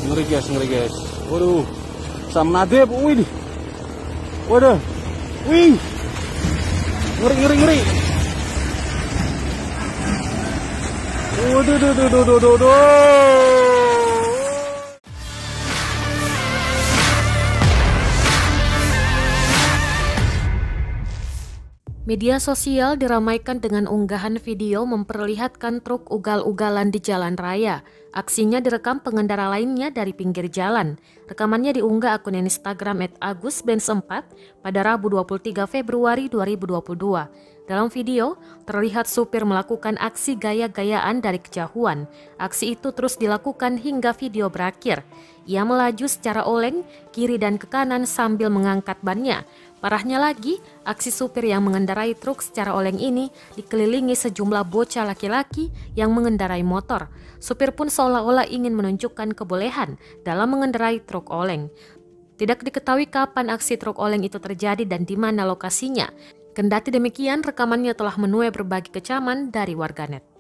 Ngeri guys. Waduh, Sam Nadib, wih. Waduh, wih. Ngeri. Waduh. Media sosial diramaikan dengan unggahan video memperlihatkan truk ugal-ugalan di jalan raya. Aksinya direkam pengendara lainnya dari pinggir jalan. Rekamannya diunggah akun Instagram @agusbenz4 pada Rabu 23 Februari 2022. Dalam video, terlihat supir melakukan aksi gaya-gayaan dari kejauhan. Aksi itu terus dilakukan hingga video berakhir. Ia melaju secara oleng, kiri dan ke kanan sambil mengangkat bannya. Parahnya lagi, aksi supir yang mengendarai truk secara oleng ini dikelilingi sejumlah bocah laki-laki yang mengendarai motor. Supir pun seolah-olah ingin menunjukkan kebolehan dalam mengendarai truk oleng. Tidak diketahui kapan aksi truk oleng itu terjadi dan di mana lokasinya. Kendati demikian, rekamannya telah menuai berbagai kecaman dari warganet.